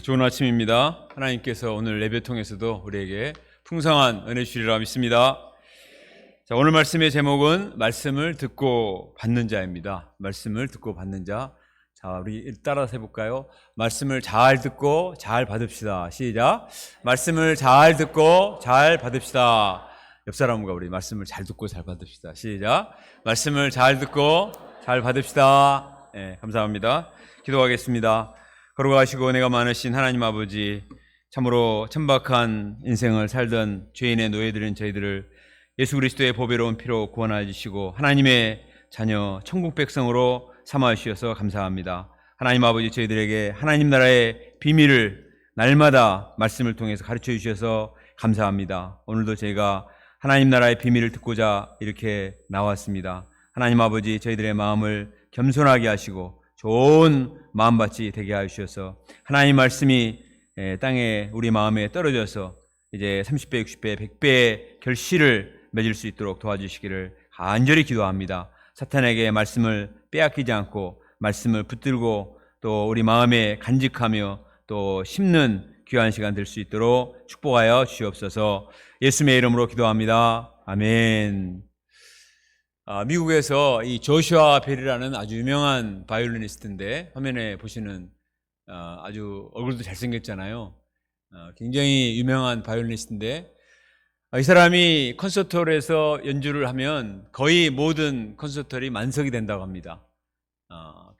좋은 아침입니다. 하나님께서 오늘 예배 통해서도 우리에게 풍성한 은혜 주리라 믿습니다. 자, 오늘 말씀의 제목은 말씀을 듣고 받는 자입니다. 말씀을 듣고 받는 자. 자, 우리 따라서 해볼까요? 말씀을 잘 듣고 잘 받읍시다. 시작. 말씀을 잘 듣고 잘 받읍시다. 옆 사람과 우리 말씀을 잘 듣고 잘 받읍시다. 시작. 말씀을 잘 듣고 잘 받읍시다. 감사합니다. 기도하겠습니다. 걸어가시고 은혜가 많으신 하나님 아버지, 참으로 천박한 인생을 살던 죄인의 노예들인 저희들을 예수 그리스도의 보배로운 피로 구원하여 주시고 하나님의 자녀 천국 백성으로 삼아 주셔서 감사합니다. 하나님 아버지, 저희들에게 하나님 나라의 비밀을 날마다 말씀을 통해서 가르쳐 주셔서 감사합니다. 오늘도 저희가 하나님 나라의 비밀을 듣고자 이렇게 나왔습니다. 하나님 아버지, 저희들의 마음을 겸손하게 하시고 좋은 마음밭이 되게 하셔서 하나님 말씀이 땅에 우리 마음에 떨어져서 이제 30배, 60배, 100배의 결실을 맺을 수 있도록 도와주시기를 간절히 기도합니다. 사탄에게 말씀을 빼앗기지 않고 말씀을 붙들고 또 우리 마음에 간직하며 또 심는 귀한 시간 될 수 있도록 축복하여 주시옵소서. 예수님의 이름으로 기도합니다. 아멘. 미국에서 이 조슈아 벨이라는 아주 유명한 바이올리니스트인데, 화면에 보시는 아주 얼굴도 잘생겼잖아요. 굉장히 유명한 바이올리니스트인데, 이 사람이 콘서트홀에서 연주를 하면 거의 모든 콘서트홀이 만석이 된다고 합니다.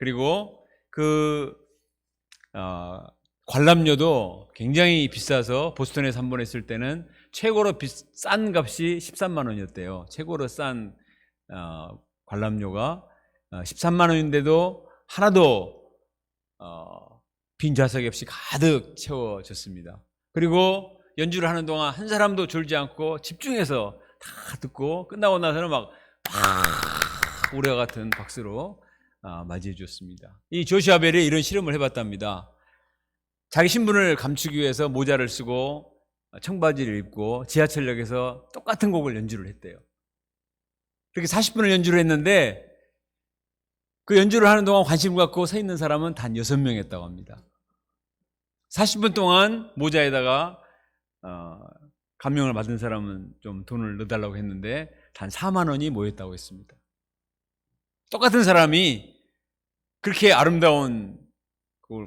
그리고 그 관람료도 굉장히 비싸서 보스턴에서 한 번 했을 때는 최고로 싼 값이 13만 원이었대요. 최고로 싼 관람료가 13만 원인데도 하나도 빈 좌석이 없이 가득 채워졌습니다. 그리고 연주를 하는 동안 한 사람도 졸지 않고 집중해서 다 듣고 끝나고 나서는 막 우레와 같은 박수로 맞이해 주었습니다. 이 조슈아 벨이 이런 실험을 해봤답니다. 자기 신분을 감추기 위해서 모자를 쓰고 청바지를 입고 지하철역에서 똑같은 곡을 연주를 했대요. 그렇게 40분을 연주를 했는데 그 연주를 하는 동안 관심을 갖고 서 있는 사람은 단 6명이었다고 합니다. 40분 동안 모자에다가 감명을 받은 사람은 좀 돈을 넣어달라고 했는데 단 4만 원이 모였다고 했습니다. 똑같은 사람이 그렇게 아름다운 곡을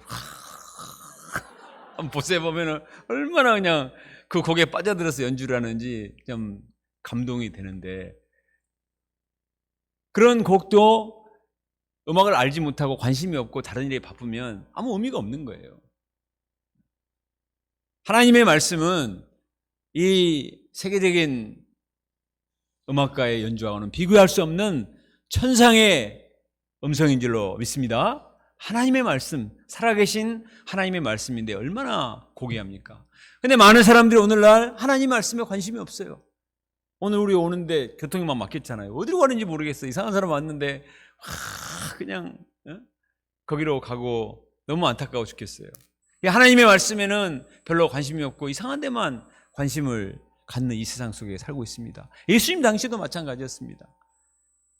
한번 보세요. 보면은 얼마나 그냥 그 곡에 빠져들어서 연주를 하는지 좀 감동이 되는데, 그런 곡도 음악을 알지 못하고 관심이 없고 다른 일에 바쁘면 아무 의미가 없는 거예요. 하나님의 말씀은 이 세계적인 음악가의 연주하고는 비교할 수 없는 천상의 음성인 줄로 믿습니다. 하나님의 말씀, 살아계신 하나님의 말씀인데 얼마나 고귀합니까? 근데 많은 사람들이 오늘날 하나님 말씀에 관심이 없어요. 오늘 우리 오는데 교통이만 막혔잖아요. 어디로 가는지 모르겠어요. 이상한 사람 왔는데 그냥 거기로 가고 너무 안타까워 죽겠어요. 하나님의 말씀에는 별로 관심이 없고 이상한 데만 관심을 갖는 이 세상 속에 살고 있습니다. 예수님 당시도 마찬가지였습니다.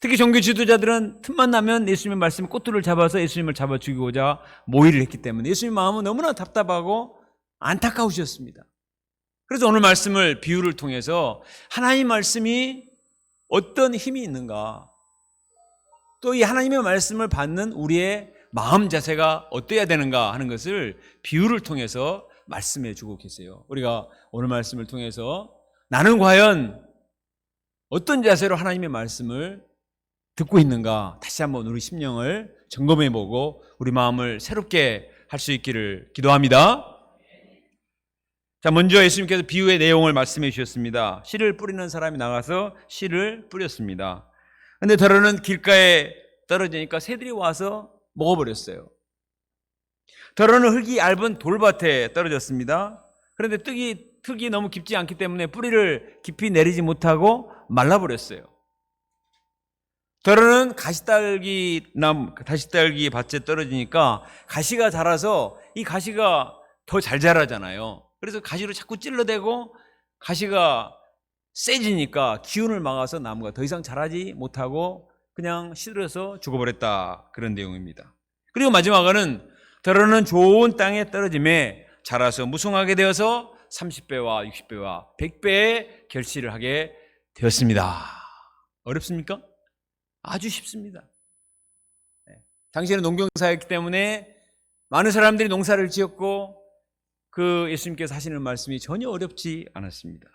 특히 종교 지도자들은 틈만 나면 예수님의 말씀 꼬투리를 잡아서 예수님을 잡아 죽이고자 모의를 했기 때문에 예수님 마음은 너무나 답답하고 안타까우셨습니다. 그래서 오늘 말씀을 비유를 통해서 하나님 말씀이 어떤 힘이 있는가, 또 이 하나님의 말씀을 받는 우리의 마음 자세가 어떠해야 되는가 하는 것을 비유를 통해서 말씀해 주고 계세요. 우리가 오늘 말씀을 통해서 나는 과연 어떤 자세로 하나님의 말씀을 듣고 있는가, 다시 한번 우리 심령을 점검해 보고 우리 마음을 새롭게 할 수 있기를 기도합니다. 자, 먼저 예수님께서 비유의 내용을 말씀해 주셨습니다. 씨를 뿌리는 사람이 나가서 씨를 뿌렸습니다. 근데 더러는 길가에 떨어지니까 새들이 와서 먹어버렸어요. 더러는 흙이 얇은 돌밭에 떨어졌습니다. 그런데 흙이 너무 깊지 않기 때문에 뿌리를 깊이 내리지 못하고 말라버렸어요. 더러는 가시딸기 밭에 떨어지니까 가시가 자라서 이 가시가 더 잘 자라잖아요. 그래서 가시로 자꾸 찔러대고 가시가 세지니까 기운을 막아서 나무가 더 이상 자라지 못하고 그냥 시들어서 죽어버렸다, 그런 내용입니다. 그리고 마지막은 더러는 좋은 땅에 떨어짐에 자라서 무성하게 되어서 30배와 60배와 100배의 결실을 하게 되었습니다. 어렵습니까? 아주 쉽습니다. 당시에는 농경사였기 때문에 많은 사람들이 농사를 지었고 그 예수님께서 하시는 말씀이 전혀 어렵지 않았습니다.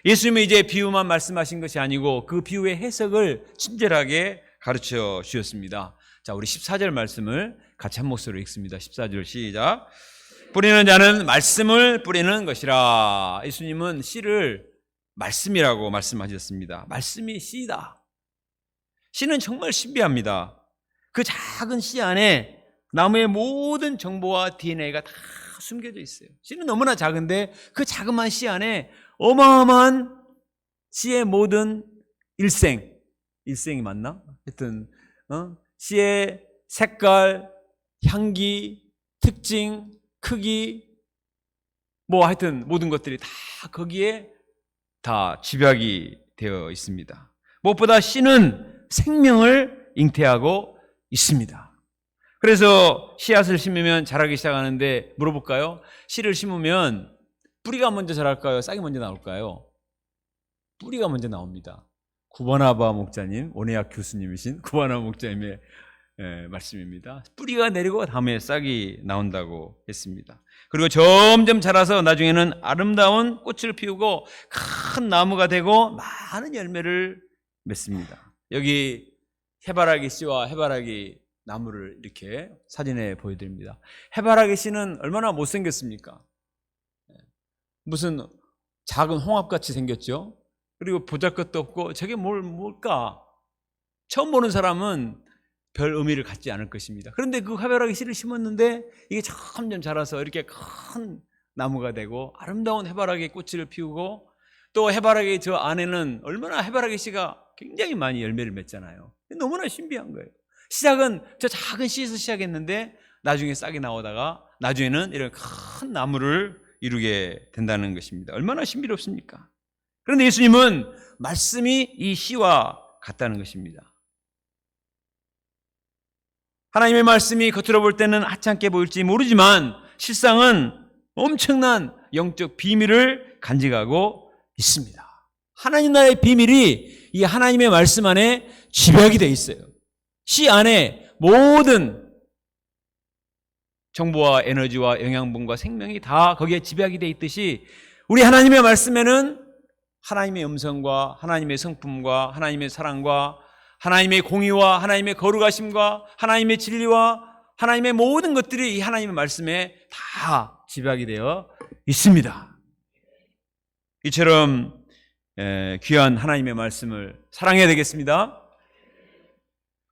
예수님은 이제 비유만 말씀하신 것이 아니고 그 비유의 해석을 친절하게 가르쳐 주셨습니다. 자, 우리 14절 말씀을 같이 한 목소리로 읽습니다. 14절 시작. 뿌리는 자는 말씀을 뿌리는 것이라. 예수님은 씨를 말씀이라고 말씀하셨습니다. 말씀이 씨다. 씨는 정말 신비합니다. 그 작은 씨 안에 나무의 모든 정보와 DNA가 다 숨겨져 있어요. 씨는 너무나 작은데 그 자그마한 씨 안에 어마어마한 씨의 모든 일생이 맞나? 하여튼 씨의 색깔, 향기, 특징, 크기, 뭐 하여튼 모든 것들이 다 거기에 다 집약이 되어 있습니다. 무엇보다 씨는 생명을 잉태하고 있습니다. 그래서 씨앗을 심으면 자라기 시작하는데 물어볼까요? 씨를 심으면 뿌리가 먼저 자랄까요? 싹이 먼저 나올까요? 뿌리가 먼저 나옵니다. 구바나바 목자님, 원예학 교수님이신 구바나바 목자님의 말씀입니다. 뿌리가 내리고 다음에 싹이 나온다고 했습니다. 그리고 점점 자라서 나중에는 아름다운 꽃을 피우고 큰 나무가 되고 많은 열매를 맺습니다. 여기 해바라기 씨와 해바라기 나무를 이렇게 사진에 보여드립니다. 해바라기 씨는 얼마나 못생겼습니까? 무슨 작은 홍합같이 생겼죠? 그리고 보잘것도 없고 저게 뭘까? 처음 보는 사람은 별 의미를 갖지 않을 것입니다. 그런데 그 해바라기 씨를 심었는데 이게 점점 자라서 이렇게 큰 나무가 되고 아름다운 해바라기 꽃을 피우고 또 해바라기 저 안에는 얼마나 해바라기 씨가 굉장히 많이 열매를 맺잖아요. 너무나 신비한 거예요. 시작은 저 작은 씨에서 시작했는데 나중에 싹이 나오다가 나중에는 이런 큰 나무를 이루게 된다는 것입니다. 얼마나 신비롭습니까? 그런데 예수님은 말씀이 이 씨와 같다는 것입니다. 하나님의 말씀이 겉으로 볼 때는 하찮게 보일지 모르지만 실상은 엄청난 영적 비밀을 간직하고 있습니다. 하나님 나라의 비밀이 이 하나님의 말씀 안에 집약이 되어 있어요. 씨 안에 모든 정보와 에너지와 영양분과 생명이 다 거기에 집약이 되어 있듯이 우리 하나님의 말씀에는 하나님의 음성과 하나님의 성품과 하나님의 사랑과 하나님의 공의와 하나님의 거룩하심과 하나님의 진리와 하나님의 모든 것들이 이 하나님의 말씀에 다 집약이 되어 있습니다. 이처럼 귀한 하나님의 말씀을 사랑해야 되겠습니다.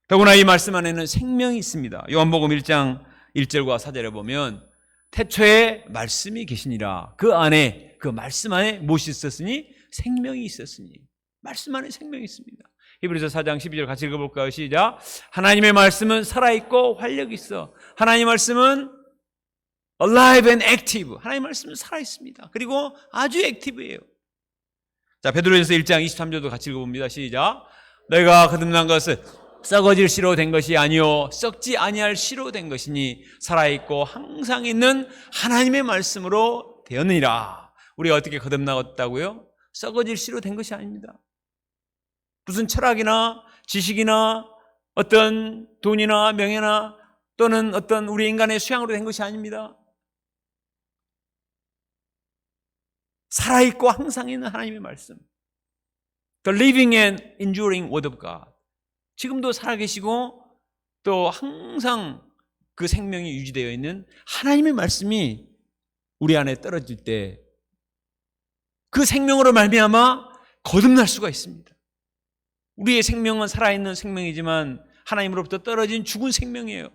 더구나 이 말씀 안에는 생명이 있습니다. 요한복음 1장 1절과 4절에 보면 태초에 말씀이 계시니라. 그 안에 그 말씀 안에 무엇이 있었으니? 생명이 있었으니. 말씀 안에 생명이 있습니다. 히브리서 4장 12절 같이 읽어볼까요? 시작. 하나님의 말씀은 살아있고 활력이 있어. 하나님의 말씀은 alive and active. 하나님의 말씀은 살아있습니다. 그리고 아주 액티브해요. 자, 베드로전서 1장 23절도 같이 읽어봅니다. 시작. 너희가 거듭난 것은 썩어질 씨로 된 것이 아니요 썩지 아니할 씨로 된 것이니 살아있고 항상 있는 하나님의 말씀으로 되었느니라. 우리가 어떻게 거듭나갔다고요? 썩어질 씨로 된 것이 아닙니다. 무슨 철학이나 지식이나 어떤 돈이나 명예나 또는 어떤 우리 인간의 수양으로 된 것이 아닙니다. 살아있고 항상 있는 하나님의 말씀. The living and enduring word of God. 지금도 살아계시고 또 항상 그 생명이 유지되어 있는 하나님의 말씀이 우리 안에 떨어질 때 그 생명으로 말미암아 거듭날 수가 있습니다. 우리의 생명은 살아있는 생명이지만 하나님으로부터 떨어진 죽은 생명이에요.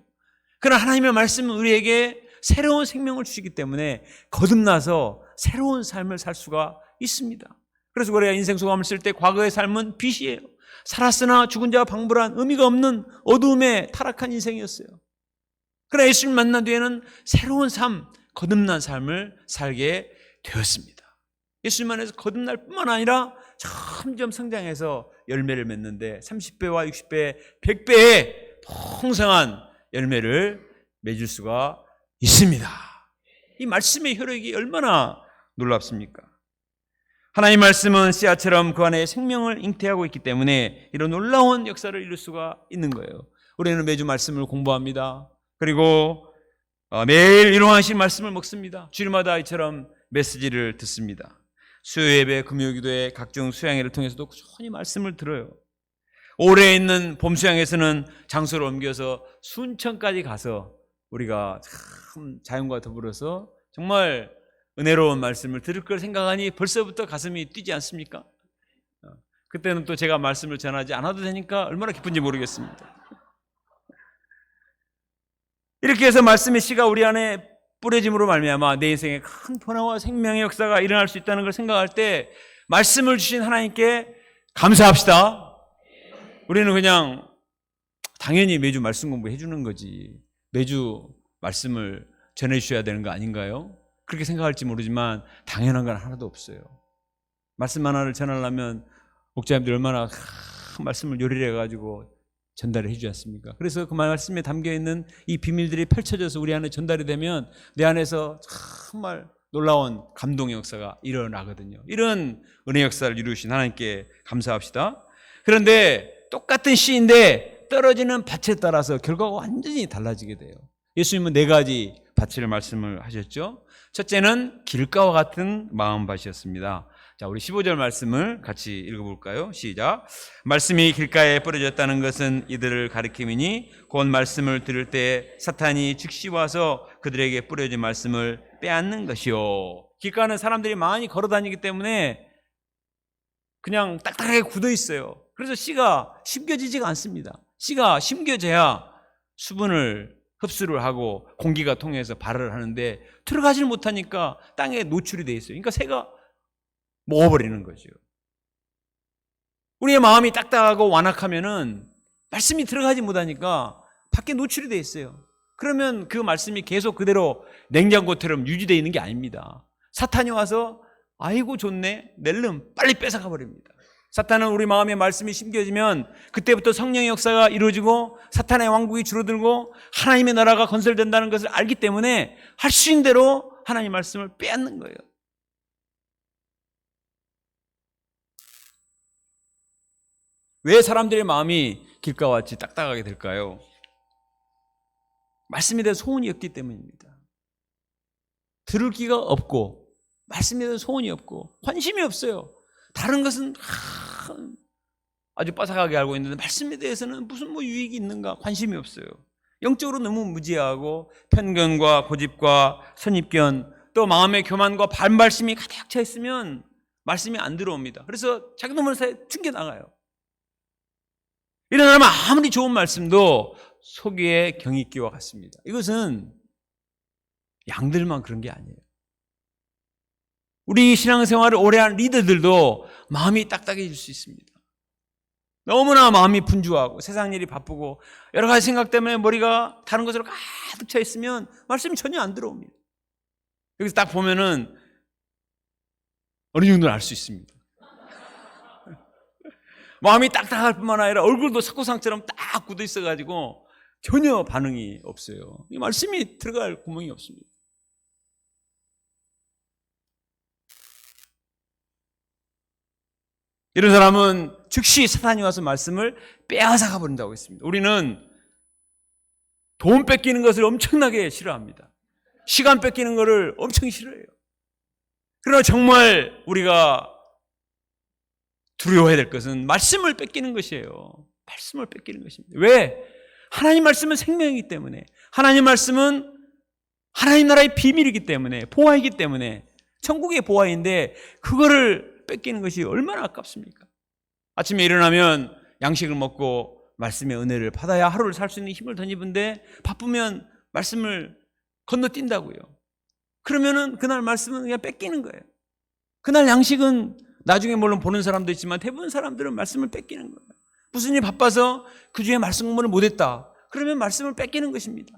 그러나 하나님의 말씀은 우리에게 새로운 생명을 주시기 때문에 거듭나서 새로운 삶을 살 수가 있습니다. 그래서 우리가 인생 소감을 쓸 때 과거의 삶은 빛이에요. 살았으나 죽은 자와 방불한 의미가 없는 어두움에 타락한 인생이었어요. 그러나 예수님 만난 뒤에는 새로운 삶, 거듭난 삶을 살게 되었습니다. 예수님 안에서 거듭날 뿐만 아니라 점점 성장해서 열매를 맺는데 30배와 60배, 100배의 풍성한 열매를 맺을 수가 있습니다. 이 말씀의 효력이 얼마나 놀랍습니까? 하나님 말씀은 씨앗처럼 그 안에 생명을 잉태하고 있기 때문에 이런 놀라운 역사를 이룰 수가 있는 거예요. 우리는 매주 말씀을 공부합니다. 그리고 매일 일용하신 말씀을 먹습니다. 주일마다 이처럼 메시지를 듣습니다. 수요예배, 금요기도회, 각종 수양회를 통해서도 꾸준히 말씀을 들어요. 올해 있는 봄수양에서는 장소를 옮겨서 순천까지 가서 우리가 참 자연과 더불어서 정말 은혜로운 말씀을 들을 걸 생각하니 벌써부터 가슴이 뛰지 않습니까? 그때는 또 제가 말씀을 전하지 않아도 되니까 얼마나 기쁜지 모르겠습니다. 이렇게 해서 말씀의 씨가 우리 안에 뿌려짐으로 말미암아 내 인생에 큰 변화와 생명의 역사가 일어날 수 있다는 걸 생각할 때 말씀을 주신 하나님께 감사합시다. 우리는 그냥 당연히 매주 말씀 공부해 주는 거지 매주 말씀을 전해 주셔야 되는 거 아닌가요? 그렇게 생각할지 모르지만 당연한 건 하나도 없어요. 말씀 하나를 전하려면 목자님들 얼마나 말씀을 요리를 해가지고 전달을 해주지 않습니까? 그래서 그 말씀에 담겨있는 이 비밀들이 펼쳐져서 우리 안에 전달이 되면 내 안에서 정말 놀라운 감동의 역사가 일어나거든요. 이런 은혜 역사를 이루신 하나님께 감사합시다. 그런데 똑같은 씨인데 떨어지는 밭에 따라서 결과가 완전히 달라지게 돼요. 예수님은 4가지 밭을 말씀을 하셨죠. 첫째는 길가와 같은 마음밭이었습니다. 자, 우리 15절 말씀을 같이 읽어볼까요? 시작. 말씀이 길가에 뿌려졌다는 것은 이들을 가리킴이니 곧 말씀을 들을 때 사탄이 즉시 와서 그들에게 뿌려진 말씀을 빼앗는 것이요. 길가는 사람들이 많이 걸어다니기 때문에 그냥 딱딱하게 굳어 있어요. 그래서 씨가 심겨지지가 않습니다. 씨가 심겨져야 수분을 흡수를 하고 공기가 통해서 발효를 하는데 들어가질 못하니까 땅에 노출이 돼 있어요. 그러니까 새가 먹어버리는 거죠. 우리의 마음이 딱딱하고 완악하면은 말씀이 들어가지 못하니까 밖에 노출이 돼 있어요. 그러면 그 말씀이 계속 그대로 냉장고처럼 유지되어 있는 게 아닙니다. 사탄이 와서 아이고 좋네 낼름 빨리 뺏어가 버립니다. 사탄은 우리 마음에 말씀이 심겨지면 그때부터 성령의 역사가 이루어지고 사탄의 왕국이 줄어들고 하나님의 나라가 건설된다는 것을 알기 때문에 할 수 있는 대로 하나님의 말씀을 빼앗는 거예요. 왜 사람들의 마음이 길가와 같이 딱딱하게 될까요? 말씀에 대한 소원이 없기 때문입니다. 들을 기가 없고 말씀에 대한 소원이 없고 관심이 없어요. 다른 것은 아주 빠삭하게 알고 있는데 말씀에 대해서는 무슨 유익이 있는가 관심이 없어요. 영적으로 너무 무지하고 편견과 고집과 선입견 또 마음의 교만과 반발심이 가득 차 있으면 말씀이 안 들어옵니다. 그래서 자기 놈을 튕겨나가요. 이런 사람은 아무리 좋은 말씀도 소귀의 경익기와 같습니다. 이것은 양들만 그런 게 아니에요. 우리 신앙생활을 오래 한 리더들도 마음이 딱딱해질 수 있습니다. 너무나 마음이 분주하고 세상 일이 바쁘고 여러 가지 생각 때문에 머리가 다른 것으로 가득 차 있으면 말씀이 전혀 안 들어옵니다. 여기서 딱 보면은 어느 정도는 알 수 있습니다. 마음이 딱딱할 뿐만 아니라 얼굴도 석고상처럼 딱 굳어 있어가지고 전혀 반응이 없어요. 이 말씀이 들어갈 구멍이 없습니다. 이런 사람은 즉시 사탄이 와서 말씀을 빼앗아 가버린다고 했습니다. 우리는 돈 뺏기는 것을 엄청나게 싫어합니다. 시간 뺏기는 것을 엄청 싫어해요. 그러나 정말 우리가 두려워해야 될 것은 말씀을 뺏기는 것이에요. 말씀을 뺏기는 것입니다. 왜? 하나님 말씀은 생명이기 때문에, 하나님 말씀은 하나님 나라의 비밀이기 때문에, 보화이기 때문에, 천국의 보화인데 그거를 뺏기는 것이 얼마나 아깝습니까? 아침에 일어나면 양식을 먹고 말씀의 은혜를 받아야 하루를 살 수 있는 힘을 덧입은데 바쁘면 말씀을 건너뛴다고요. 그러면은 그날 말씀은 그냥 뺏기는 거예요. 그날 양식은 나중에 물론 보는 사람도 있지만 대부분 사람들은 말씀을 뺏기는 거예요. 무슨 일이 바빠서 그 주에 말씀 공부를 못했다. 그러면 말씀을 뺏기는 것입니다.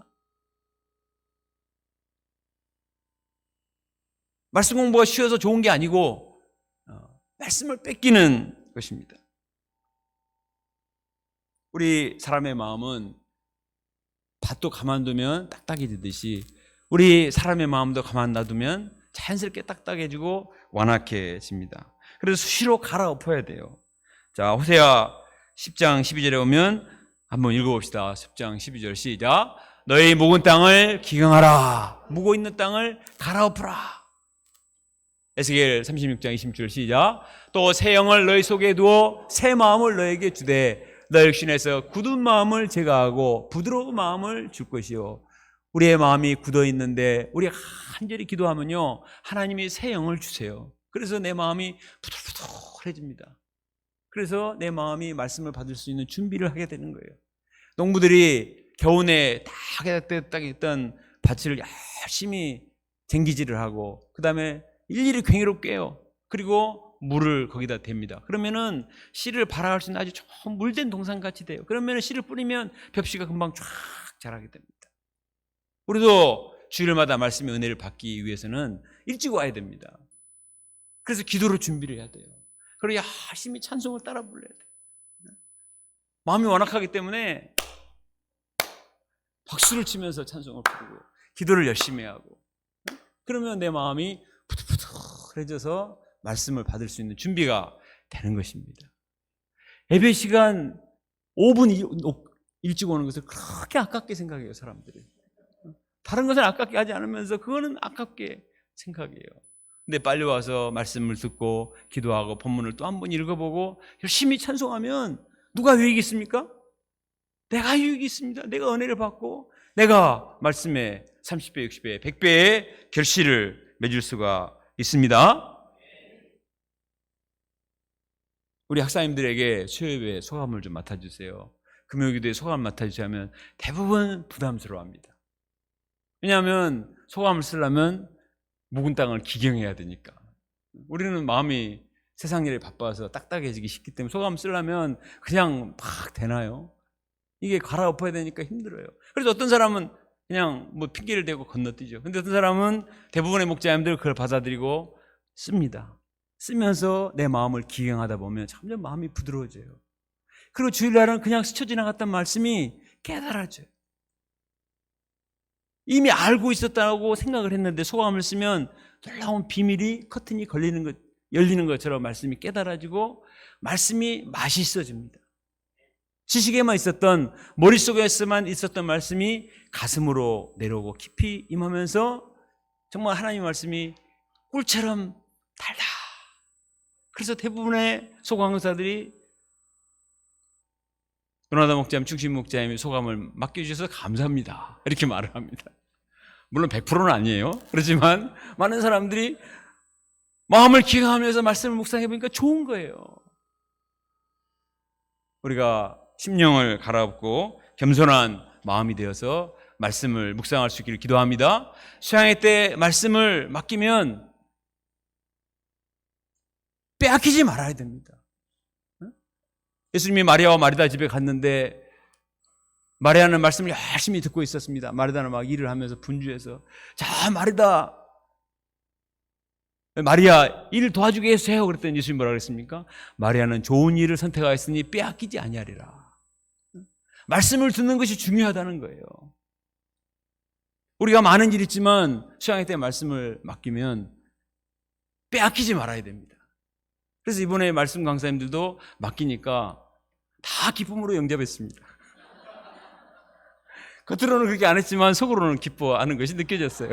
말씀 공부가 쉬워서 좋은 게 아니고 말씀을 뺏기는 것입니다. 우리 사람의 마음은 밭도 가만두면 딱딱해지듯이 우리 사람의 마음도 가만 놔두면 자연스럽게 딱딱해지고 완악해집니다. 그래서 수시로 갈아엎어야 돼요. 자, 호세아 10장 12절에 오면 한번 읽어봅시다. 10장 12절 시작. 너희 묵은 땅을 기경하라. 묵어 있는 땅을 갈아엎으라. 에스겔 36장 20절 시작. 또 새 영을 너희 속에 두어 새 마음을 너에게 주되 너희 육신에서 굳은 마음을 제거하고 부드러운 마음을 줄 것이요. 우리의 마음이 굳어 있는데 우리가 간절히 기도하면요, 하나님이 새 영을 주세요. 그래서 내 마음이 부들부들해집니다. 그래서 내 마음이 말씀을 받을 수 있는 준비를 하게 되는 거예요. 농부들이 겨우내 딱 있던 밭을 열심히 쟁기질을 하고 그 다음에 일일이 괭이로 꿰요. 그리고 물을 거기다 댑니다. 그러면은 씨를 발화할 수 있는 아주 좋은 물된 동산같이 돼요. 그러면은 씨를 뿌리면 벽씨가 금방 쫙 자라게 됩니다. 우리도 주일마다 말씀의 은혜를 받기 위해서는 일찍 와야 됩니다. 그래서 기도로 준비를 해야 돼요. 그리고 열심히 찬송을 따라 불러야 돼요. 마음이 완악하기 때문에 박수를 치면서 찬송을 부르고 기도를 열심히 하고, 그러면 내 마음이 부들부들해져서 말씀을 받을 수 있는 준비가 되는 것입니다. 예배 시간 5분 일찍 오는 것을 그렇게 아깝게 생각해요, 사람들이. 다른 것은 아깝게 하지 않으면서 그거는 아깝게 생각해요. 근데 빨리 와서 말씀을 듣고 기도하고 본문을 또 한 번 읽어보고 열심히 찬송하면 누가 유익이 있습니까? 내가 유익이 있습니다. 내가 은혜를 받고 내가 말씀에 30배, 60배, 100배의 결실을 맺을 수가 있습니다. 우리 학사님들에게 수요예배 소감을 좀 맡아주세요. 금요기도에 소감 맡아주세요 하면 대부분 부담스러워합니다. 왜냐하면 소감을 쓰려면 묵은 땅을 기경해야 되니까. 우리는 마음이 세상 일에 바빠서 딱딱해지기 쉽기 때문에 소감 쓰려면 그냥 막 되나요? 이게 갈아엎어야 되니까 힘들어요. 그래서 어떤 사람은 그냥 뭐 핑계를 대고 건너뛰죠. 근데 어떤 사람은 대부분의 목자님들 그걸 받아들이고 씁니다. 쓰면서 내 마음을 기경하다 보면 점점 마음이 부드러워져요. 그리고 주일날은 그냥 스쳐 지나갔던 말씀이 깨달아져요. 이미 알고 있었다고 생각을 했는데 소감을 쓰면 놀라운 비밀이 커튼이 열리는 것처럼 말씀이 깨달아지고 말씀이 맛있어집니다. 지식에만 있었던, 머릿속에서만 있었던 말씀이 가슴으로 내려오고 깊이 임하면서 정말 하나님의 말씀이 꿀처럼 달다. 그래서 대부분의 소강사들이 도나다 목자님, 충신 목자님이 소감을 맡겨주셔서 감사합니다, 이렇게 말을 합니다. 물론 100%는 아니에요. 그렇지만 많은 사람들이 마음을 기경하면서 말씀을 묵상해 보니까 좋은 거예요. 우리가 심령을 갈아엎고 겸손한 마음이 되어서 말씀을 묵상할 수 있기를 기도합니다. 수양회 때 말씀을 맡기면 빼앗기지 말아야 됩니다. 예수님이 마리아와 마르다 집에 갔는데 마리아는 말씀을 열심히 듣고 있었습니다. 마르다는 막 일을 하면서 분주해서, 자, 마리아 일 도와주게 해주세요. 그랬더니 예수님 뭐라 그랬습니까? 마리아는 좋은 일을 선택하였으니 빼앗기지 아니하리라. 말씀을 듣는 것이 중요하다는 거예요. 우리가 많은 일 있지만 수양회 때 말씀을 맡기면 빼앗기지 말아야 됩니다. 그래서 이번에 말씀 강사님들도 맡기니까 다 기쁨으로 영접했습니다. 겉으로는 그렇게 안 했지만 속으로는 기뻐하는 것이 느껴졌어요.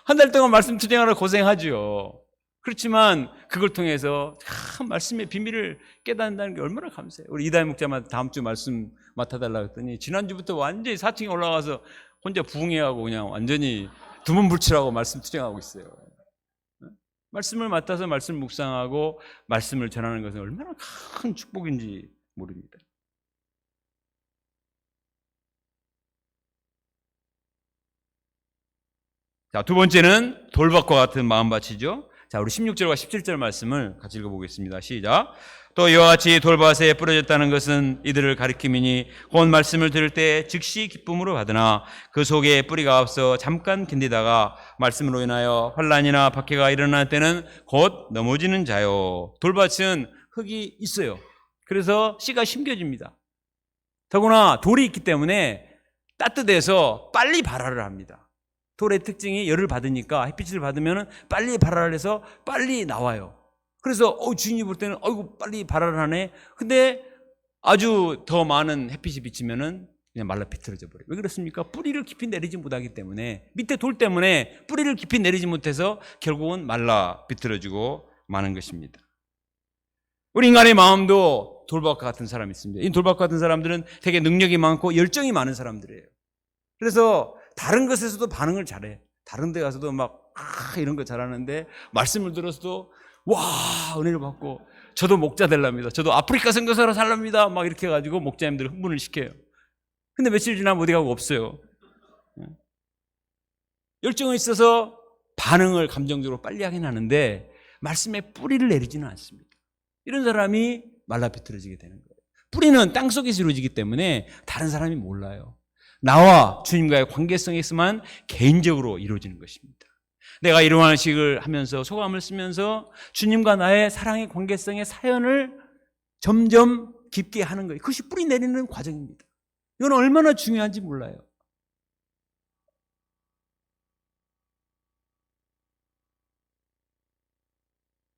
한 달 동안 말씀 투쟁하러 고생하죠. 그렇지만 그걸 통해서 참 말씀의 비밀을 깨닫는다는 게 얼마나 감사해요. 우리 이다희 목자만 다음 주 말씀 맡아달라고 했더니 지난주부터 완전히 4층에 올라가서 혼자 부흥회하고 그냥 완전히 두문불출하고 말씀 투쟁하고 있어요. 말씀을 맡아서 말씀 묵상하고 말씀을 전하는 것은 얼마나 큰 축복인지 모릅니다. 자, 두 번째는 돌밭과 같은 마음밭이죠. 자, 우리 16절과 17절 말씀을 같이 읽어보겠습니다. 시작. 또 이와 같이 돌밭에 뿌려졌다는 것은 이들을 가리킴이니 곧 말씀을 들을 때 즉시 기쁨으로 받으나 그 속에 뿌리가 없어 잠깐 견디다가 말씀으로 인하여 환난이나 박해가 일어날 때는 곧 넘어지는 자요. 돌밭은 흙이 있어요. 그래서 씨가 심겨집니다. 더구나 돌이 있기 때문에 따뜻해서 빨리 발화를 합니다. 돌의 특징이 열을 받으니까, 햇빛을 받으면 빨리 발화를 해서 빨리 나와요. 그래서 주인이 볼 때는 어이구 빨리 발화를 하네. 근데 아주 더 많은 햇빛이 비치면은 그냥 말라 비틀어져 버려요. 왜 그렇습니까? 뿌리를 깊이 내리지 못하기 때문에, 밑에 돌 때문에 뿌리를 깊이 내리지 못해서 결국은 말라 비틀어지고 마는 것입니다. 우리 인간의 마음도 돌밭과 같은 사람이 있습니다. 이 돌밭과 같은 사람들은 되게 능력이 많고 열정이 많은 사람들이에요. 그래서 다른 것에서도 반응을 잘해. 다른 데 가서도 막 이런 거 잘하는데, 말씀을 들어서도 와 은혜를 받고, 저도 목자 되랍니다. 저도 아프리카 선교사로 살랍니다. 막 이렇게 해가지고 목자님들 흥분을 시켜요. 근데 며칠 지나면 어디 가고 없어요. 열정이 있어서 반응을 감정적으로 빨리 하긴 하는데 말씀에 뿌리를 내리지는 않습니다. 이런 사람이 말라 비틀어지게 되는 거예요. 뿌리는 땅속에서 이루어지기 때문에 다른 사람이 몰라요. 나와 주님과의 관계성에 있어만 개인적으로 이루어지는 것입니다. 내가 일용하식을 하면서 소감을 쓰면서 주님과 나의 사랑의 관계성의 사연을 점점 깊게 하는 거예요. 그것이 뿌리 내리는 과정입니다. 이건 얼마나 중요한지 몰라요.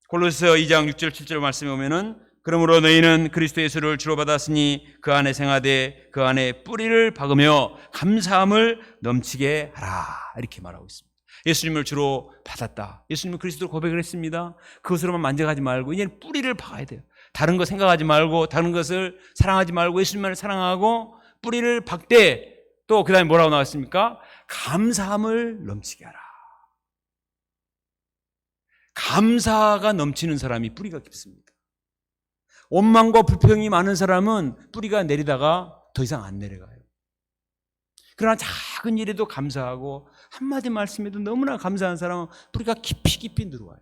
골로새서 2장 6절 7절 말씀에 보면은, 그러므로 너희는 그리스도 예수를 주로 받았으니 그 안에 생하되 그 안에 뿌리를 박으며 감사함을 넘치게 하라, 이렇게 말하고 있습니다. 예수님을 주로 받았다. 예수님은 그리스도를 고백을 했습니다. 그것으로만 만족하지 말고 이제 뿌리를 박아야 돼요. 다른 거 생각하지 말고, 다른 것을 사랑하지 말고 예수님만을 사랑하고 뿌리를 박되, 또 그 다음에 뭐라고 나왔습니까? 감사함을 넘치게 하라. 감사가 넘치는 사람이 뿌리가 깊습니다. 원망과 불평이 많은 사람은 뿌리가 내리다가 더 이상 안 내려가요. 그러나 작은 일에도 감사하고 한마디 말씀에도 너무나 감사한 사람은 뿌리가 깊이 늘어와요.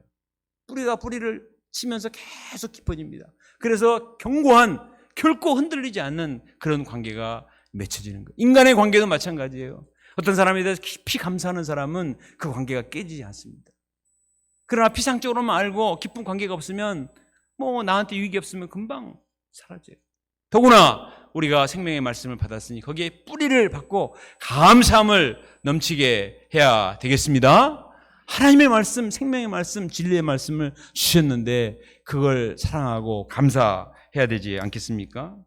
뿌리가 뿌리를 치면서 계속 깊어집니다. 그래서 견고한, 결코 흔들리지 않는 그런 관계가 맺혀지는 거예요. 인간의 관계도 마찬가지예요. 어떤 사람에 대해서 깊이 감사하는 사람은 그 관계가 깨지지 않습니다. 그러나 피상적으로만 알고 깊은 관계가 없으면, 뭐 나한테 유익이 없으면 금방 사라져요. 더구나 우리가 생명의 말씀을 받았으니 거기에 뿌리를 받고 감사함을 넘치게 해야 되겠습니다. 하나님의 말씀, 생명의 말씀, 진리의 말씀을 주셨는데 그걸 사랑하고 감사해야 되지 않겠습니까?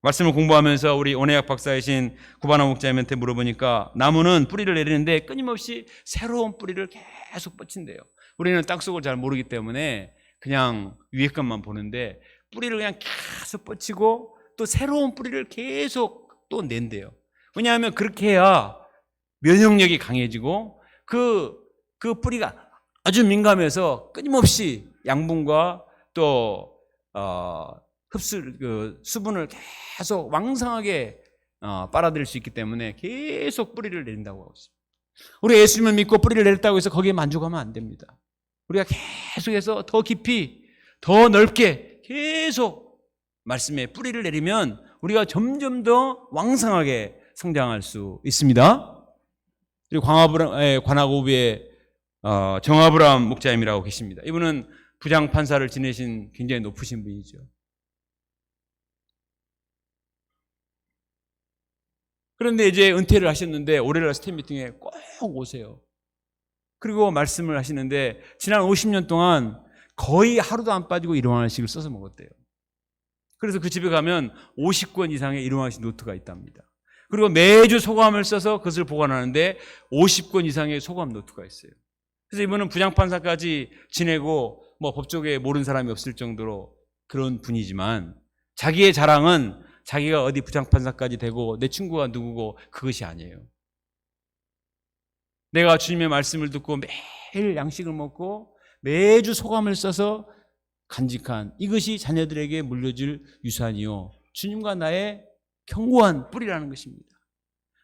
말씀을 공부하면서 우리 온해학 박사이신 구바나 목자님한테 물어보니까, 나무는 뿌리를 내리는데 끊임없이 새로운 뿌리를 계속 뻗친대요. 우리는 땅속을 잘 모르기 때문에 그냥 위에 것만 보는데 뿌리를 그냥 계속 뻗치고 또 새로운 뿌리를 계속 또 낸대요. 왜냐하면 그렇게 해야 면역력이 강해지고 그 뿌리가 아주 민감해서 끊임없이 양분과 또 수분을 계속 왕성하게 빨아들일 수 있기 때문에 계속 뿌리를 내린다고 하고 있습니다. 우리가 예수님을 믿고 뿌리를 내렸다고 해서 거기에 만족하면 안 됩니다. 우리가 계속해서 더 깊이, 더 넓게 계속 말씀에 뿌리를 내리면 우리가 점점 더 왕성하게 성장할 수 있습니다. 그리고 관악오비의 정아브람 목자님이라고 계십니다. 이분은 부장판사를 지내신 굉장히 높으신 분이죠. 그런데 이제 은퇴를 하셨는데 올해날 스텝 미팅에 꼭 오세요. 그리고 말씀을 하시는데 지난 50년 동안 거의 하루도 안 빠지고 일용하식을 써서 먹었대요. 그래서 그 집에 가면 50권 이상의 일용하식 노트가 있답니다. 그리고 매주 소감을 써서 그것을 보관하는데 50권 이상의 소감 노트가 있어요. 그래서 이분은 부장판사까지 지내고 뭐 법조계에 모르는 사람이 없을 정도로 그런 분이지만, 자기의 자랑은 자기가 어디 부장판사까지 되고 내 친구가 누구고 그것이 아니에요. 내가 주님의 말씀을 듣고 매일 양식을 먹고 매주 소감을 써서 간직한 이것이 자녀들에게 물려줄 유산이요, 주님과 나의 견고한 뿌리라는 것입니다.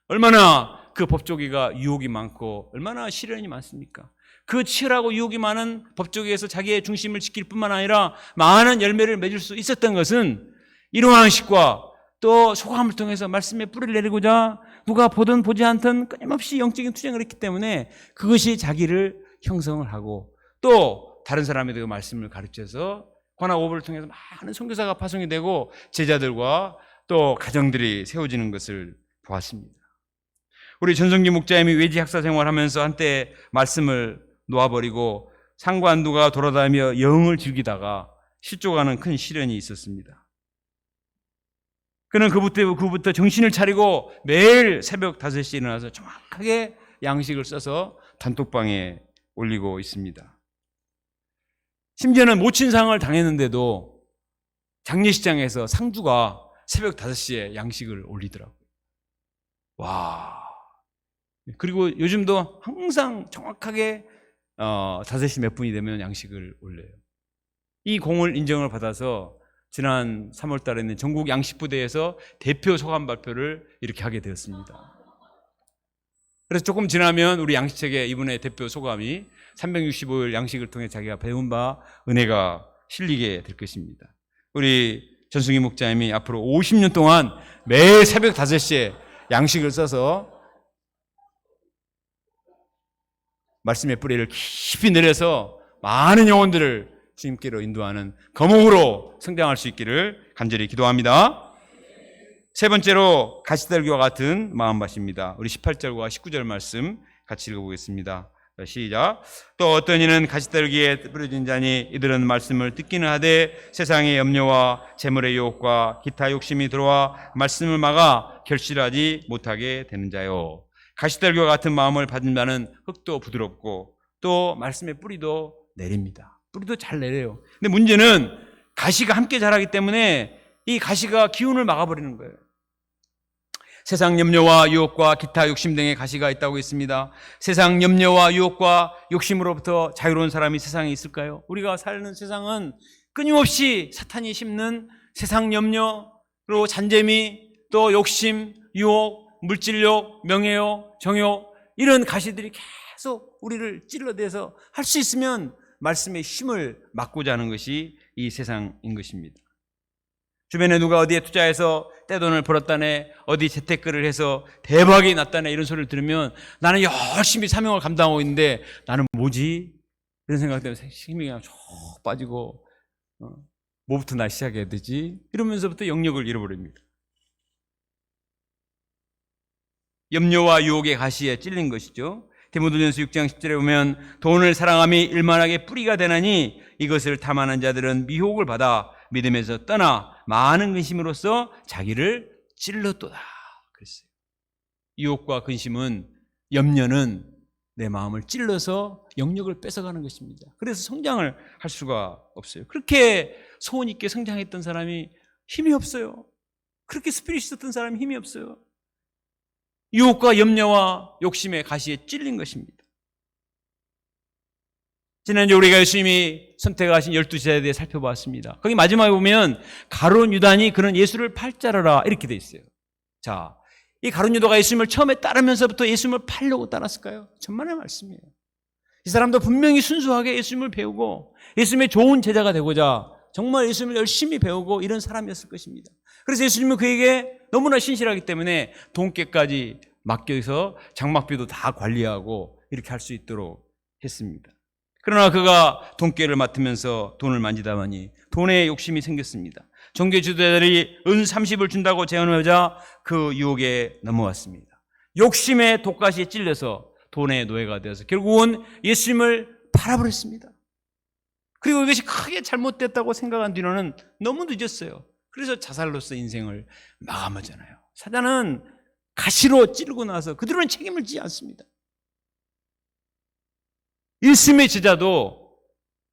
얼마나 그 법조계가 유혹이 많고 얼마나 시련이 많습니까? 그 치열하고 유혹이 많은 법조계에서 자기의 중심을 지킬 뿐만 아니라 많은 열매를 맺을 수 있었던 것은 일용왕식과 또 소감을 통해서 말씀에 뿌리를 내리고자 누가 보든 보지 않든 끊임없이 영적인 투쟁을 했기 때문에 그것이 자기를 형성을 하고, 또 다른 사람에게 말씀을 가르쳐서 관악오브를 통해서 많은 선교사가 파송이 되고 제자들과 또 가정들이 세워지는 것을 보았습니다. 우리 전성기 목자님이 외지 학사 생활하면서 한때 말씀을 놓아버리고 상관두가 돌아다니며 여흥을 즐기다가 실족하는 큰 시련이 있었습니다. 그는 그부터 정신을 차리고 매일 새벽 5시에 일어나서 정확하게 양식을 써서 단톡방에 올리고 있습니다. 심지어는 모친상을 당했는데도 장례식장에서 상주가 새벽 5시에 양식을 올리더라고요. 와. 그리고 요즘도 항상 정확하게 5시 몇 분이 되면 양식을 올려요. 이 공을 인정을 받아서 지난 3월 달에는 전국 양식부대에서 대표 소감 발표를 이렇게 하게 되었습니다. 그래서 조금 지나면 우리 양식책에 이분의 대표 소감이 365일 양식을 통해 자기가 배운 바 은혜가 실리게 될 것입니다. 우리 전승희 목자님이 앞으로 50년 동안 매일 새벽 5시에 양식을 써서 말씀의 뿌리를 깊이 내려서 많은 영혼들을 주님께로 인도하는 거목으로 성장할 수 있기를 간절히 기도합니다. 세 번째로 가시떨기와 같은 마음밭입니다. 우리 18절과 19절 말씀 같이 읽어보겠습니다. 시작. 또 어떤 이는 가시떨기에 뿌려진 자니 이들은 말씀을 듣기는 하되 세상의 염려와 재물의 유혹과 기타 욕심이 들어와 말씀을 막아 결실하지 못하게 되는 자요. 가시떨기와 같은 마음을 받은 자는 흙도 부드럽고 또 말씀의 뿌리도 내립니다. 뿌리도 잘 내려요. 근데 문제는 가시가 함께 자라기 때문에 이 가시가 기운을 막아버리는 거예요. 세상 염려와 유혹과 기타 욕심 등의 가시가 있다고 했습니다. 세상 염려와 유혹과 욕심으로부터 자유로운 사람이 세상에 있을까요? 우리가 사는 세상은 끊임없이 사탄이 심는 세상 염려로 잔재미, 또 욕심, 유혹, 물질욕, 명예욕, 정욕 이런 가시들이 계속 우리를 찔러대서 할 수 있으면 말씀의 힘을 막고자 하는 것이 이 세상인 것입니다. 주변에 누가 어디에 투자해서 떼돈을 벌었다네, 어디 재테크를 해서 대박이 났다네 이런 소리를 들으면 나는 열심히 사명을 감당하고 있는데 나는 뭐지? 이런 생각 때문에 힘이 그냥 쭉 빠지고 뭐부터 나 시작해야 되지? 이러면서부터 영역을 잃어버립니다. 염려와 유혹의 가시에 찔린 것이죠. 디모데전서 6장 10절에 보면 돈을 사랑함이 일만하게 뿌리가 되나니 이것을 탐하는 자들은 미혹을 받아 믿음에서 떠나 많은 근심으로써 자기를 찔렀도다 그랬어요. 유혹과 근심은, 염려는 내 마음을 찔러서 영역을 뺏어가는 것입니다. 그래서 성장을 할 수가 없어요. 그렇게 소원 있게 성장했던 사람이 힘이 없어요. 그렇게 스피릿이 있었던 사람이 힘이 없어요. 유혹과 염려와 욕심의 가시에 찔린 것입니다. 지난주 우리가 예수님이 선택하신 12제자에 대해 살펴봤습니다. 거기 마지막에 보면 가룟 유다니 그는 예수를 팔자라라 이렇게 돼 있어요. 자, 이 가룟 유다가 예수님을 처음에 따르면서부터 예수님을 팔려고 따랐을까요? 천만의 말씀이에요. 이 사람도 분명히 순수하게 예수님을 배우고 예수님의 좋은 제자가 되고자 정말 예수님을 열심히 배우고 이런 사람이었을 것입니다. 그래서 예수님은 그에게 너무나 신실하기 때문에 돈깨까지 맡겨서 장막비도 다 관리하고 이렇게 할 수 있도록 했습니다. 그러나 그가 돈깨를 맡으면서 돈을 만지다 보니 돈에 욕심이 생겼습니다. 종교 지도자들이 은 30을 준다고 제안하자 그 유혹에 넘어왔습니다. 욕심의 독가시에 찔려서 돈의 노예가 되어서 결국은 예수님을 팔아버렸습니다. 그리고 이것이 크게 잘못됐다고 생각한 뒤로는 너무 늦었어요. 그래서 자살로서 인생을 마감하잖아요. 사단은 가시로 찌르고 나서 그들은 책임을 지지 않습니다. 예수님의 제자도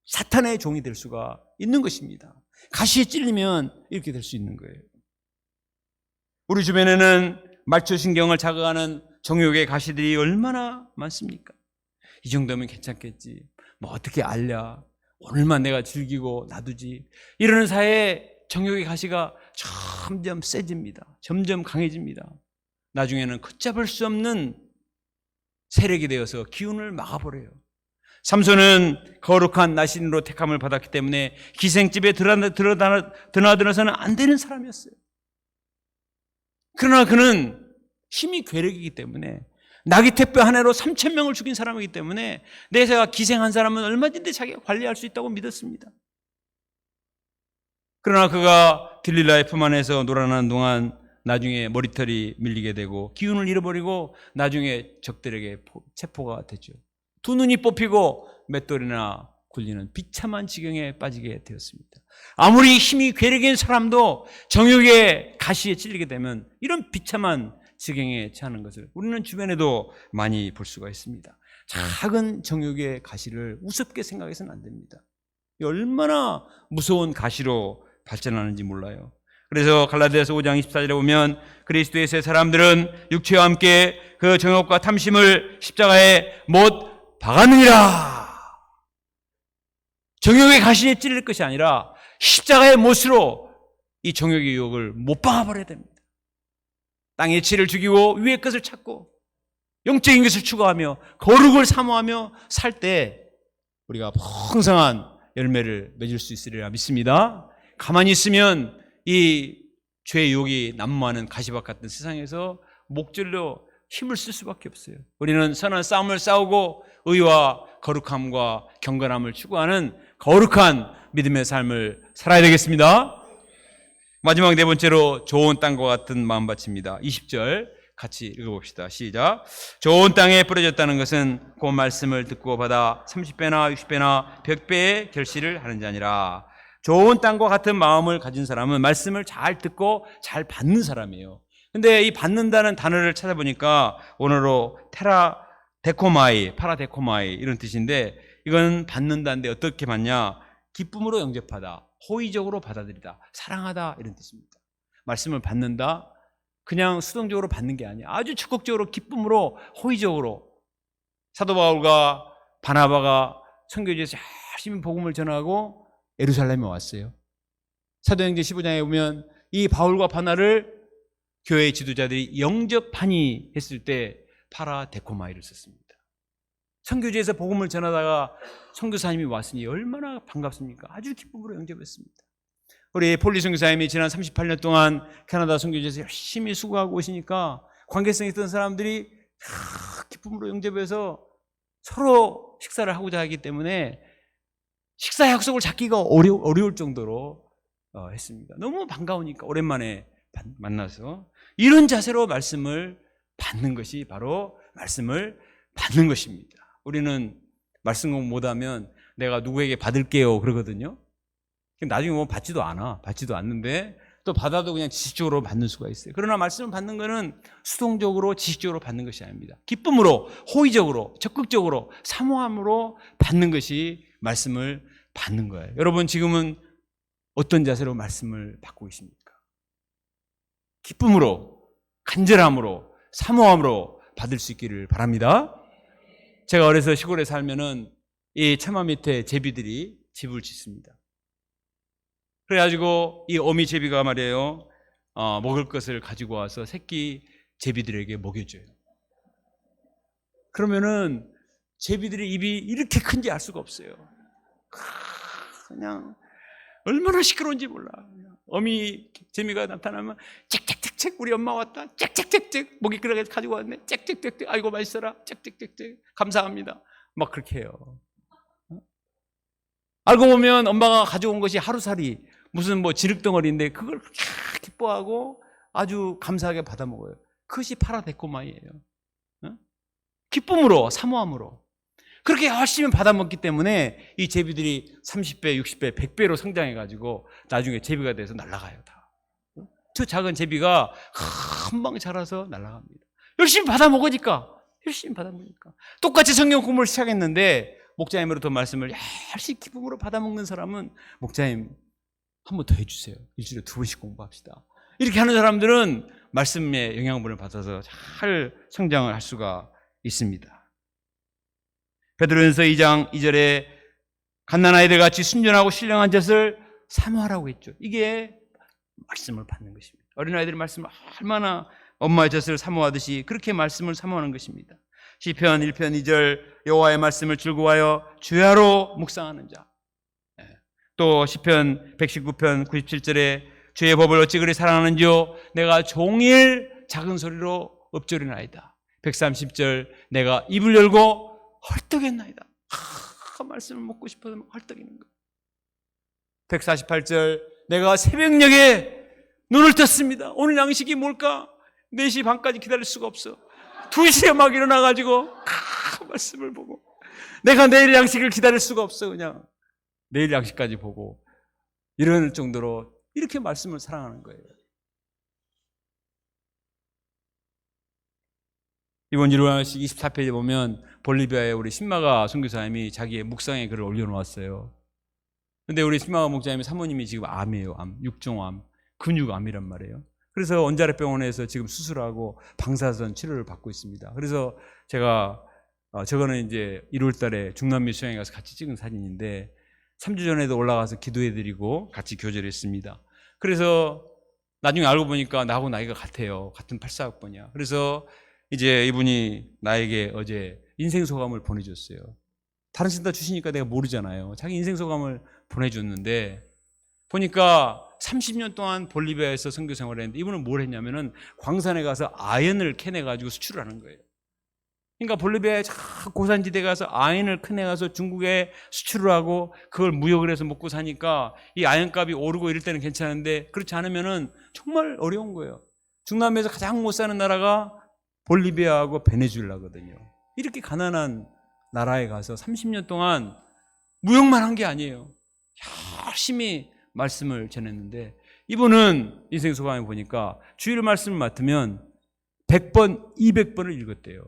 사탄의 종이 될 수가 있는 것입니다. 가시에 찔리면 이렇게 될 수 있는 거예요. 우리 주변에는 말초신경을 자극하는 정욕의 가시들이 얼마나 많습니까? 이 정도면 괜찮겠지. 뭐 어떻게 알랴. 오늘만 내가 즐기고 놔두지. 이러는 사이에 정욕의 가시가 점점 세집니다. 점점 강해집니다. 나중에는 걷잡을 수 없는 세력이 되어서 기운을 막아버려요. 삼손은 거룩한 나신으로 택함을 받았기 때문에 기생집에 드나들어서는 안 되는 사람이었어요. 그러나 그는 힘이 괴력이기 때문에 나귀 택배 하나로 3,000명을 죽인 사람이기 때문에 내가 기생한 사람은 얼마든지 자기가 관리할 수 있다고 믿었습니다. 그러나 그가 들릴라의 품 안에서 놀아나는 동안 나중에 머리털이 밀리게 되고 기운을 잃어버리고 나중에 적들에게 체포가 되죠. 두 눈이 뽑히고 맷돌이나 굴리는 비참한 지경에 빠지게 되었습니다. 아무리 힘이 괴력인 사람도 정욕의 가시에 찔리게 되면 이런 비참한 지경에 처하는 것을 우리는 주변에도 많이 볼 수가 있습니다. 작은 정욕의 가시를 우습게 생각해서는 안 됩니다. 얼마나 무서운 가시로 발전하는지 몰라요. 그래서 갈라디아서 5장 24절에 보면 그리스도의 새 사람들은 육체와 함께 그 정욕과 탐심을 십자가에 못 박았느니라. 정욕의 가시에 찔릴 것이 아니라 십자가의 못으로 이 정욕의 유혹을 못 박아버려야 됩니다. 땅의 치를 죽이고 위의 것을 찾고 영적인 것을 추구하며 거룩을 사모하며 살 때 우리가 풍성한 열매를 맺을 수 있으리라 믿습니다. 가만히 있으면 이 죄의 유혹이 난무하는 가시밭 같은 세상에서 목줄로 힘을 쓸 수밖에 없어요. 우리는 선한 싸움을 싸우고 의와 거룩함과 경건함을 추구하는 거룩한 믿음의 삶을 살아야 되겠습니다. 마지막 네 번째로 좋은 땅과 같은 마음밭입니다. 20절 같이 읽어봅시다. 시작. 좋은 땅에 뿌려졌다는 것은 그 말씀을 듣고 받아 30배나 60배나 100배의 결실을 하는 자니라. 좋은 땅과 같은 마음을 가진 사람은 말씀을 잘 듣고 잘 받는 사람이에요. 근데 이 받는다는 단어를 찾아보니까 원어로 파라데코마이 이런 뜻인데 이건 받는다는데 어떻게 받냐? 기쁨으로 영접하다, 호의적으로 받아들이다, 사랑하다 이런 뜻입니다. 말씀을 받는다, 그냥 수동적으로 받는 게 아니야. 아주 적극적으로 기쁨으로 호의적으로. 사도 바울과 바나바가 선교지에서 열심히 복음을 전하고 예루살렘에 왔어요. 사도행전 15장에 보면 이 바울과 바나를 교회의 지도자들이 영접하니 했을 때 파라데코마이를 썼습니다. 선교지에서 복음을 전하다가 선교사님이 왔으니 얼마나 반갑습니까? 아주 기쁨으로 영접했습니다. 우리 폴리 선교사님이 지난 38년 동안 캐나다 선교지에서 열심히 수고하고 오시니까 관계성 있던 사람들이 기쁨으로 영접해서 서로 식사를 하고자 하기 때문에 식사 약속을 잡기가 어려울 정도로 했습니다. 너무 반가우니까 오랜만에 만나서 이런 자세로 말씀을 받는 것이 바로 말씀을 받는 것입니다. 우리는 말씀 공부 못하면 내가 누구에게 받을게요 그러거든요. 나중에 보면 받지도 않는데 또 받아도 그냥 지식적으로 받는 수가 있어요. 그러나 말씀을 받는 것은 수동적으로 지식적으로 받는 것이 아닙니다. 기쁨으로, 호의적으로, 적극적으로, 사모함으로 받는 것이 말씀을 받는 거예요. 여러분 지금은 어떤 자세로 말씀을 받고 계십니까? 기쁨으로, 간절함으로, 사모함으로 받을 수 있기를 바랍니다. 제가 어려서 시골에 살면은 이 처마 밑에 제비들이 집을 짓습니다. 그래가지고 이 어미 제비가 말이에요, 먹을 것을 가지고 와서 새끼 제비들에게 먹여줘요. 그러면은 제비들의 입이 이렇게 큰지 알 수가 없어요. 그냥 얼마나 시끄러운지 몰라. 어미 제미가 나타나면 짹짹짹짹 우리 엄마 왔다. 짹짹짹짹 먹이그릇 가지고 왔네. 짹짹짹짹 아이고 맛있어라. 짹짹짹짹 감사합니다. 막 그렇게 해요. 알고 보면 엄마가 가져온 것이 하루살이 무슨 뭐 지륵덩어리인데 그걸 그렇게 기뻐하고 아주 감사하게 받아 먹어요. 그것이 파라데코마이예요. 기쁨으로, 사모함으로. 그렇게 열심히 받아먹기 때문에 이 제비들이 30배, 60배, 100배로 성장해가지고 나중에 제비가 돼서 날아가요, 다. 저 작은 제비가 금방 자라서 날아갑니다. 열심히 받아먹으니까. 똑같이 성경 공부를 시작했는데 목자님으로부터 말씀을 열심히 기쁨으로 받아먹는 사람은 목자님 한 번 더 해주세요. 일주일에 2번씩 공부합시다. 이렇게 하는 사람들은 말씀의 영양분을 받아서 잘 성장을 할 수가 있습니다. 베드로전서 2장 2절에 갓난아이들 같이 순전하고 신령한 젖을 사모하라고 했죠. 이게 말씀을 받는 것입니다. 어린아이들이 말씀을 얼마나 엄마의 젖을 사모하듯이 그렇게 말씀을 사모하는 것입니다. 시편 1편 2절 여호와의 말씀을 즐거워하여 주야로 묵상하는 자. 또 시편 119편 97절에 주의 법을 어찌 그리 사랑하는지요 내가 종일 작은 소리로 읊조리나이다. 130절 내가 입을 열고 헐떡였나이다. 말씀을 먹고 싶어서 헐떡이는 거. 148절 내가 새벽녘에 눈을 떴습니다. 오늘 양식이 뭘까? 4시 반까지 기다릴 수가 없어. 2시에 막 일어나가지고 말씀을 보고 내가 내일 양식을 기다릴 수가 없어. 그냥 내일 양식까지 보고 이럴 정도로 이렇게 말씀을 사랑하는 거예요. 이번 일요일식 24페이지에 보면 볼리비아의 우리 신마가 선교사님이 자기의 묵상의 글을 올려놓았어요. 근데 우리 신마가 목사님의 사모님이 지금 암이에요. 암, 육종암, 근육암이란 말이에요. 그래서 원자력병원에서 지금 수술하고 방사선 치료를 받고 있습니다. 그래서 제가 저거는 이제 1월 달에 중남미 수양에 가서 같이 찍은 사진인데 3주 전에도 올라가서 기도해드리고 같이 교제를 했습니다. 그래서 나중에 알고 보니까 나하고 나이가 같아요. 같은 84학번이야. 그래서 이제 이분이 나에게 어제 인생소감을 보내줬어요. 다른 신다 주시니까 내가 모르잖아요. 자기 인생소감을 보내줬는데 보니까 30년 동안 볼리비아에서 선교 생활을 했는데 이분은 뭘 했냐면은 광산에 가서 아연을 캐내가지고 수출을 하는 거예요. 그러니까 볼리비아의 고산지대에 가서 아연을 캐내가서 중국에 수출을 하고 그걸 무역을 해서 먹고 사니까 이 아연값이 오르고 이럴 때는 괜찮은데 그렇지 않으면은 정말 어려운 거예요. 중남미에서 가장 못 사는 나라가 볼리비아하고 베네수엘라거든요. 이렇게 가난한 나라에 가서 30년 동안 무역만 한 게 아니에요. 열심히 말씀을 전했는데 이분은 인생소감에 보니까 주일 말씀을 맡으면 100번, 200번을 읽었대요.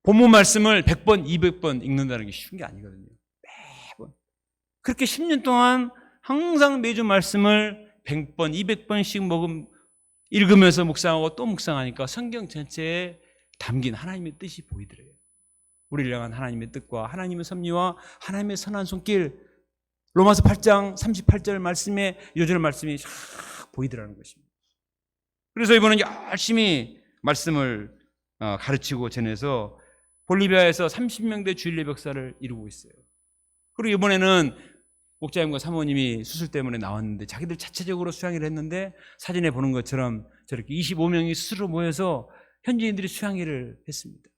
본문 말씀을 100번, 200번 읽는다는 게 쉬운 게 아니거든요. 매번. 그렇게 10년 동안 항상 매주 말씀을 100번, 200번씩 읽으면서 묵상하고 또 묵상하니까 성경 전체에 담긴 하나님의 뜻이 보이더래요. 우리를 향한 하나님의 뜻과 하나님의 섭리와 하나님의 선한 손길, 로마서 8장 38절 말씀에 요절 말씀이 쫙 보이더라는 것입니다. 그래서 이번은 열심히 말씀을 가르치고 전해서 볼리비아에서 30명대 주일 예배역사를 이루고 있어요. 그리고 이번에는 목자님과 사모님이 수술 때문에 나왔는데 자기들 자체적으로 수양회를 했는데 사진에 보는 것처럼 저렇게 25명이 스스로 모여서 현지인들이 수양회를 했습니다.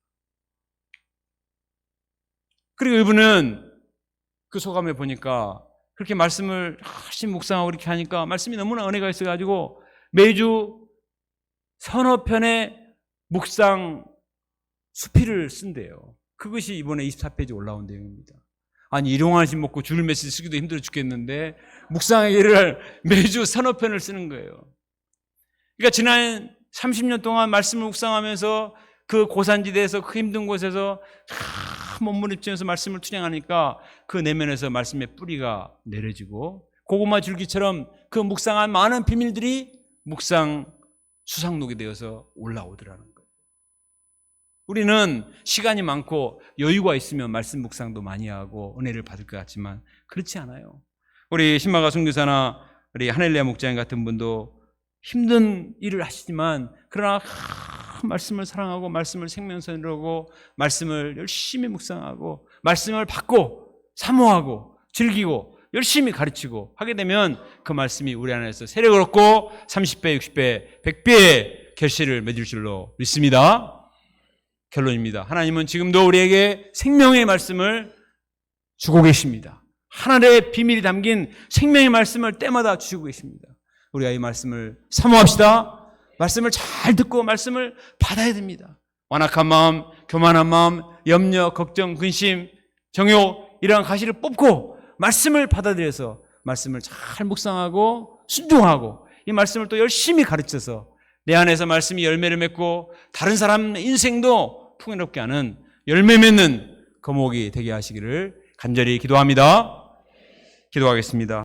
그리고 이분은 그 소감에 보니까 그렇게 말씀을 열심히 묵상하고 이렇게 하니까 말씀이 너무나 은혜가 있어가지고 매주 서너 편의 묵상 수필을 쓴대요. 그것이 이번에 24페이지 올라온 내용입니다. 아니 일용하심 먹고 줄 메시지 쓰기도 힘들어 죽겠는데 묵상의 일을 매주 서너 편을 쓰는 거예요. 그러니까 지난 30년 동안 말씀을 묵상하면서 그 고산지대에서 그 힘든 곳에서 몸부림치면서 말씀을 투쟁하니까 그 내면에서 말씀의 뿌리가 내려지고 고구마 줄기처럼 그 묵상한 많은 비밀들이 묵상 수상록이 되어서 올라오더라는 거예요. 우리는 시간이 많고 여유가 있으면 말씀 묵상도 많이 하고 은혜를 받을 것 같지만 그렇지 않아요. 우리 신마가 선교사나 우리 하넬리아 목장님 같은 분도 힘든 일을 하시지만 그러나 말씀을 사랑하고 말씀을 생명선으로 말씀을 열심히 묵상하고 말씀을 받고 사모하고 즐기고 열심히 가르치고 하게 되면 그 말씀이 우리 안에서 세력을 얻고 30배, 60배, 100배의 결실을 맺을 줄로 믿습니다. 결론입니다. 하나님은 지금도 우리에게 생명의 말씀을 주고 계십니다. 하늘의 비밀이 담긴 생명의 말씀을 때마다 주시고 계십니다. 우리가 이 말씀을 사모합시다. 말씀을 잘 듣고 말씀을 받아야 됩니다. 완악한 마음, 교만한 마음, 염려, 걱정, 근심, 정욕 이러한 가시를 뽑고 말씀을 받아들여서 말씀을 잘 묵상하고 순종하고 이 말씀을 또 열심히 가르쳐서 내 안에서 말씀이 열매를 맺고 다른 사람 인생도 풍요롭게 하는 열매 맺는 거목이 되게 하시기를 간절히 기도합니다. 기도하겠습니다.